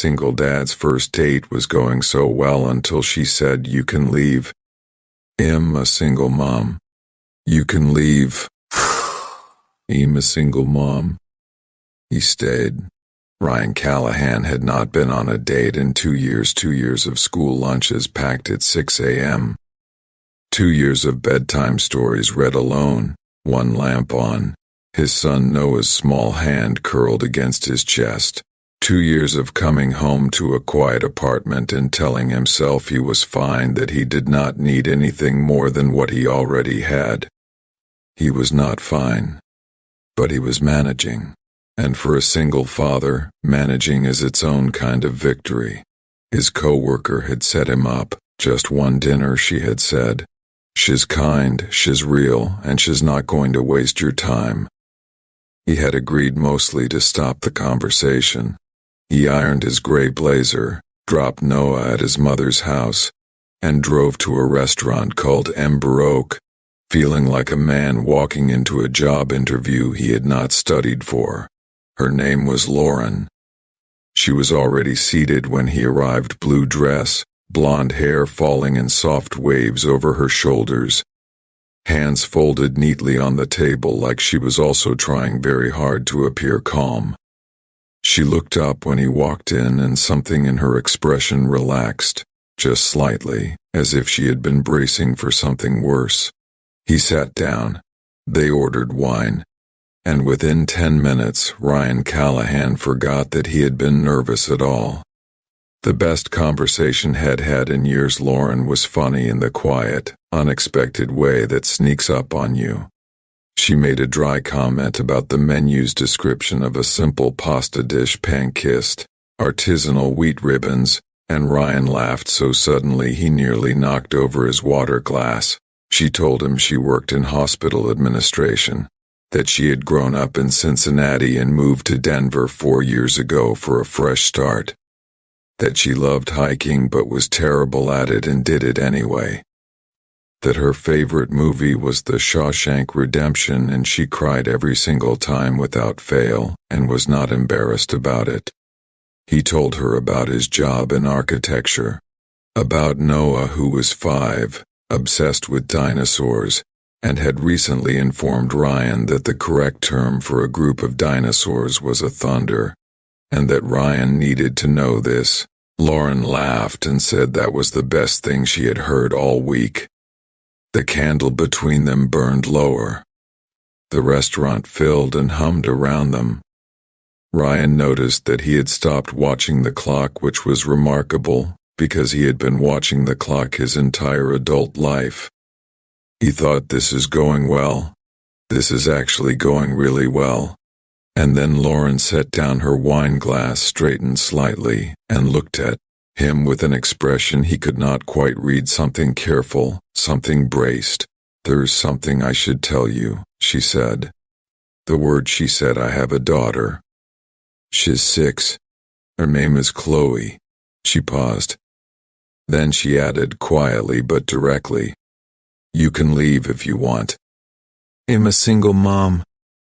single dad's first date was going so well until she said, "You can leave. I'm a single mom. You can leave." I'm a single mom. He stayed. Ryan Callahan had not been on a date in 2 years. 2 years of school lunches packed at 6 a.m. 2 years of bedtime stories read alone, one lamp on, his son Noah's small hand curled against his chest. 2 years of coming home to a quiet apartment and telling himself he was fine, that he did not need anything more than what he already had. He was not fine, but he was managing. And for a single father, managing is its own kind of victory. His co-worker had set him up, just one dinner, she had said. "She's kind, she's real, and she's not going to waste your time." He had agreed mostly to stop the conversation. He ironed his gray blazer, dropped Noah at his mother's house, and drove to a restaurant called Ember Oak, feeling like a man walking into a job interview he had not studied for. Her name was Lauren. She was already seated when he arrived, blue dress, blonde hair falling in soft waves over her shoulders, hands folded neatly on the table like she was also trying very hard to appear calm. She looked up when he walked in, and something in her expression relaxed, just slightly, as if she had been bracing for something worse. He sat down. They ordered wine. And within 10 minutes, Ryan Callahan forgot that he had been nervous at all. The best conversation had had in years. Lauren was funny in the quiet, unexpected way that sneaks up on you. She made a dry comment about the menu's description of a simple pasta dish, pan-kissed, artisanal wheat ribbons, and Ryan laughed so suddenly he nearly knocked over his water glass. She told him she worked in hospital administration, that she had grown up in Cincinnati and moved to Denver 4 years ago for a fresh start, that she loved hiking but was terrible at it and did it anyway, that her favorite movie was The Shawshank Redemption and she cried every single time without fail and was not embarrassed about it. He told her about his job in architecture, about Noah, who was 5, obsessed with dinosaurs, and had recently informed Ryan that the correct term for a group of dinosaurs was a thunder, and that Ryan needed to know this. Lauren laughed and said that was the best thing she had heard all week. The candle between them burned lower. The restaurant filled and hummed around them. Ryan noticed that he had stopped watching the clock, which was remarkable, because he had been watching the clock his entire adult life. He thought, this is going well. This is actually going really well. And then Lauren set down her wine glass, straightened slightly, and looked at him with an expression he could not quite read, something careful, something braced. "There's something I should tell you," she said. The word she said, "I have a daughter. She's 6. Her name is Chloe." She paused. Then she added quietly but directly, "You can leave if you want. I'm a single mom.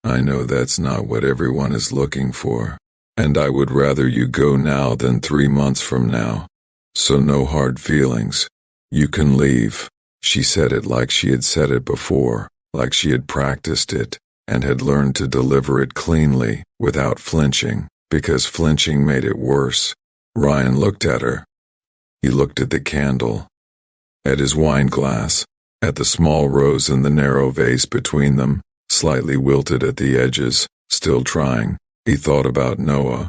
I know that's not what everyone is looking for, and I would rather you go now than 3 months from now. So no hard feelings. You can leave." She said it like she had said it before, like she had practiced it, and had learned to deliver it cleanly, without flinching, because flinching made it worse. Ryan looked at her. He looked at the candle, at his wine glass, at the small rose in the narrow vase between them, slightly wilted at the edges, still trying. He thought about Noah,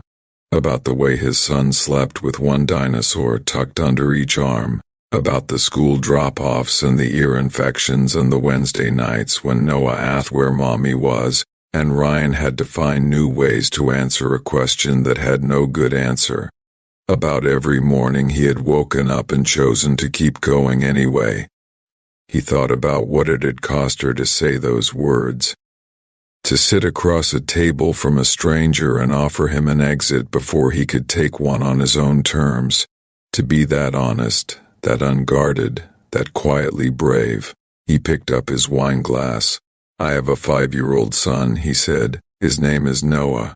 about the way his son slept with one dinosaur tucked under each arm, about the school drop-offs and the ear infections and the Wednesday nights when Noah asked where Mommy was, and Ryan had to find new ways to answer a question that had no good answer. About every morning he had woken up and chosen to keep going anyway. He thought about what it had cost her to say those words. To sit across a table from a stranger and offer him an exit before he could take one on his own terms. To be that honest, that unguarded, that quietly brave. He picked up his wine glass. "I have a 5-year-old son," he said. "His name is Noah."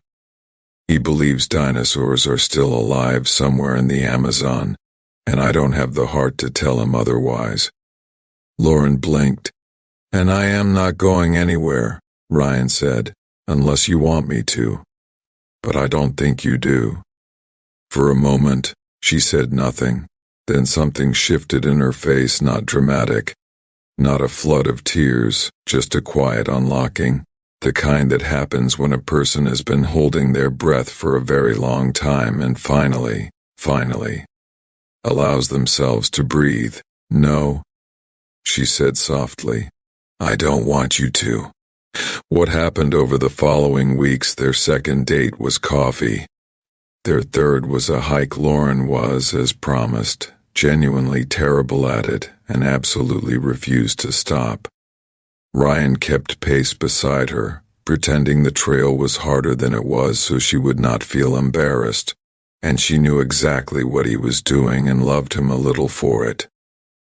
He believes dinosaurs are still alive somewhere in the Amazon, and I don't have the heart to tell him otherwise. Lauren blinked. And I am not going anywhere, Ryan said, unless you want me to. But I don't think you do. For a moment, she said nothing. Then something shifted in her face, not dramatic. Not a flood of tears, just a quiet unlocking. The kind that happens when a person has been holding their breath for a very long time and finally, allows themselves to breathe. No, she said softly. I don't want you to. What happened over the following weeks? Their second date was coffee. Their third was a hike. Lauren was, as promised, genuinely terrible at it and absolutely refused to stop. Ryan kept pace beside her, pretending the trail was harder than it was so she would not feel embarrassed, and she knew exactly what he was doing and loved him a little for it.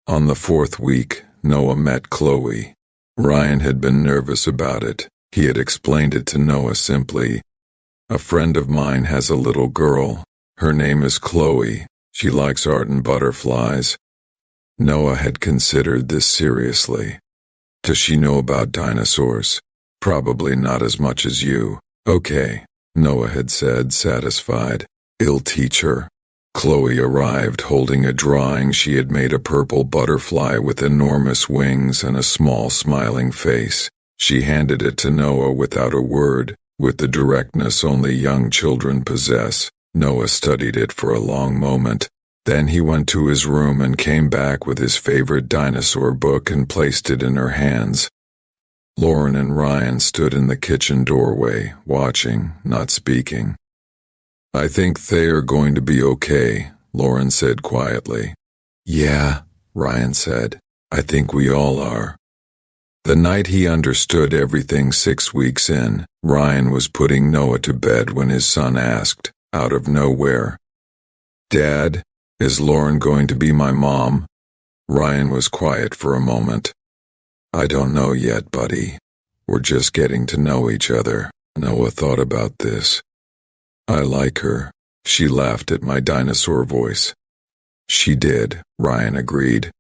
On the fourth week, Noah met Chloe. Ryan had been nervous about it. He had explained it to Noah simply. A friend of mine has a little girl. Her name is Chloe. She likes art and butterflies. Noah had considered this seriously. Does she know about dinosaurs? Probably not as much as you. Okay, Noah had said, satisfied. I'll teach her. Chloe arrived holding a drawing. She had made a purple butterfly with enormous wings and a small smiling face. She handed it to Noah without a word, with the directness only young children possess. Noah studied it for a long moment. Then he went to his room and came back with his favorite dinosaur book and placed it in her hands. Lauren and Ryan stood in the kitchen doorway, watching, not speaking. I think they are going to be okay, Lauren said quietly. Yeah, Ryan said. I think we all are. The night he understood everything 6 weeks in, Ryan was putting Noah to bed when his son asked, out of nowhere, Dad, is Lauren going to be my mom? Ryan was quiet for a moment. I don't know yet, buddy. We're just getting to know each other. Noah thought about this. I like her. She laughed at my dinosaur voice. She did, Ryan agreed.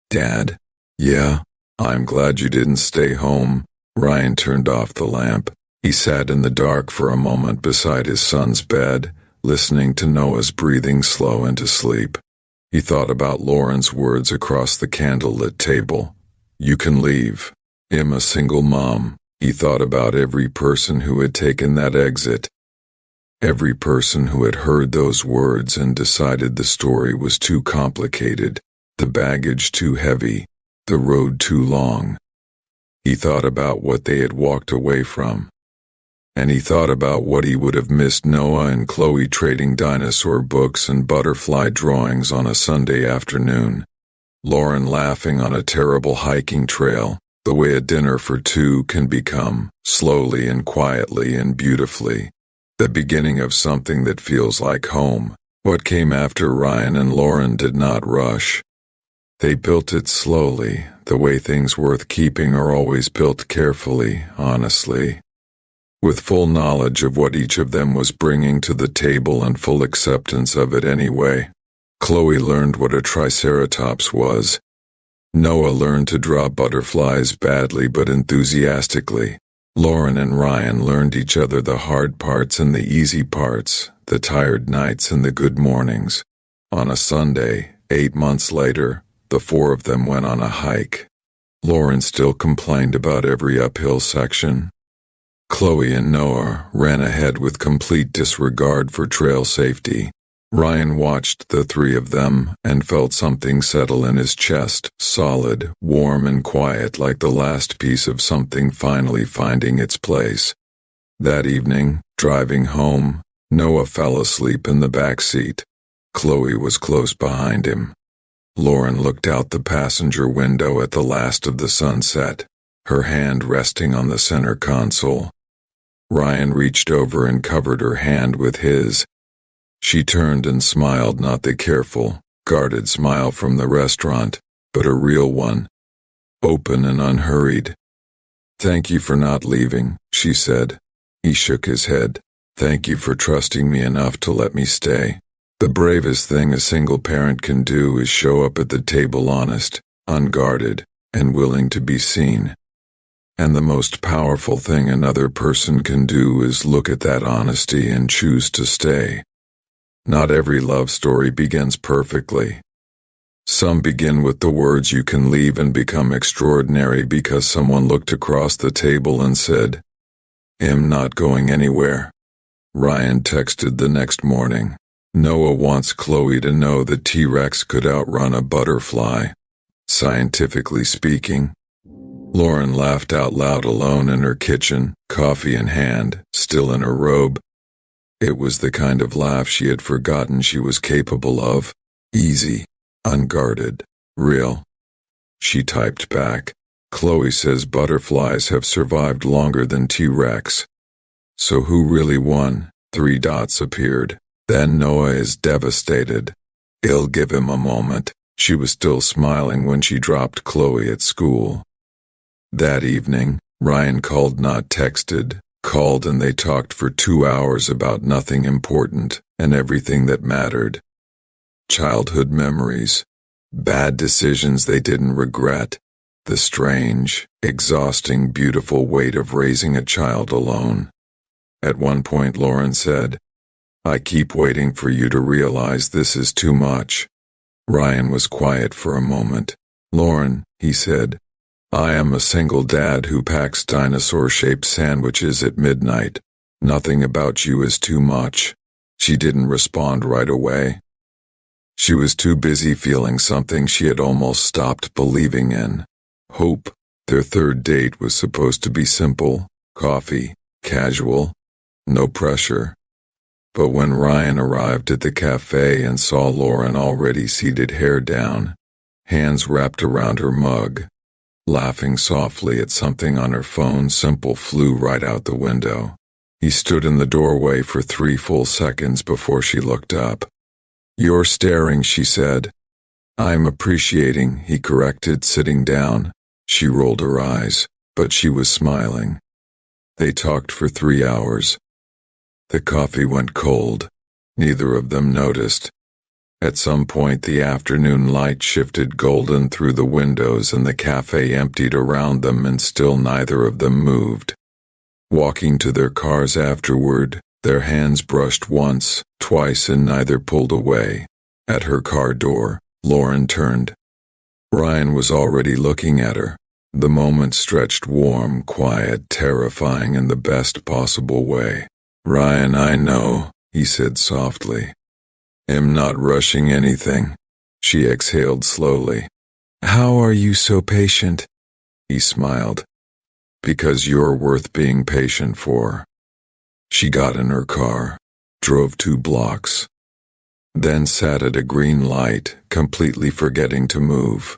Dad? Yeah? I'm glad you didn't stay home. Ryan turned off the lamp. He sat in the dark for a moment beside his son's bed, listening to Noah's breathing slow into sleep. He thought about Lauren's words across the candlelit table. You can leave. I'm a single mom. He thought about every person who had taken that exit. Every person who had heard those words and decided the story was too complicated, the baggage too heavy, the road too long. He thought about what they had walked away from. And he thought about what he would have missed, Noah and Chloe trading dinosaur books and butterfly drawings on a Sunday afternoon. Lauren laughing on a terrible hiking trail, the way a dinner for two can become, slowly and quietly and beautifully. The beginning of something that feels like home. What came after Ryan and Lauren did not rush. They built it slowly, the way things worth keeping are always built carefully, honestly. With full knowledge of what each of them was bringing to the table and full acceptance of it anyway. Chloe learned what a triceratops was. Noah learned to draw butterflies badly but enthusiastically. Lauren and Ryan learned each other the hard parts and the easy parts, the tired nights and the good mornings. On a Sunday, 8 months later, the four of them went on a hike. Lauren still complained about every uphill section. Chloe and Noah ran ahead with complete disregard for trail safety. Ryan watched the three of them and felt something settle in his chest, solid, warm and quiet like the last piece of something finally finding its place. That evening, driving home, Noah fell asleep in the back seat. Chloe was close behind him. Lauren looked out the passenger window at the last of the sunset, her hand resting on the center console. Ryan reached over and covered her hand with his. She turned and smiled, not the careful, guarded smile from the restaurant, but a real one, open and unhurried. Thank you for not leaving, she said. He shook his head. Thank you for trusting me enough to let me stay. The bravest thing a single parent can do is show up at the table honest, unguarded, and willing to be seen. And the most powerful thing another person can do is look at that honesty and choose to stay. Not every love story begins perfectly. Some begin with the words "you can leave" and become extraordinary because someone looked across the table and said, "I'm not going anywhere." Ryan texted the next morning. Noah wants Chloe to know the T-Rex could outrun a butterfly. Scientifically speaking. Lauren laughed out loud alone in her kitchen, coffee in hand, still in her robe. It was the kind of laugh she had forgotten she was capable of. Easy, unguarded, real. She typed back, "Chloe says butterflies have survived longer than T-Rex. So who really won?" 3 dots appeared. Then Noah is devastated. I'll give him a moment. She was still smiling when she dropped Chloe at school. That evening, Ryan called, not texted, called, and they talked for 2 hours about nothing important and everything that mattered. Childhood memories, bad decisions they didn't regret, the strange, exhausting, beautiful weight of raising a child alone. At one point Lauren said, "I keep waiting for you to realize this is too much." Ryan was quiet for a moment. "Lauren," he said, "I am a single dad who packs dinosaur-shaped sandwiches at midnight. Nothing about you is too much." She didn't respond right away. She was too busy feeling something she had almost stopped believing in. Hope. Their third date was supposed to be simple, coffee, casual, no pressure. But when Ryan arrived at the cafe and saw Lauren already seated, hair down, hands wrapped around her mug, laughing softly at something on her phone, simple flew right out the window. He stood in the doorway for 3 full seconds before she looked up. "You're staring," she said. "I'm appreciating," he corrected, sitting down. She rolled her eyes, but she was smiling. They talked for 3 hours. The coffee went cold. Neither of them noticed. At some point the afternoon light shifted golden through the windows and the cafe emptied around them, and still neither of them moved. Walking to their cars afterward, their hands brushed once, twice, and neither pulled away. At her car door, Lauren turned. Ryan was already looking at her. The moment stretched warm, quiet, terrifying in the best possible way. "Ryan, I know," he said softly. "I'm not rushing anything." She exhaled slowly. "How are you so patient?" He smiled. "Because you're worth being patient for." She got in her car, drove 2 blocks, then sat at a green light, completely forgetting to move.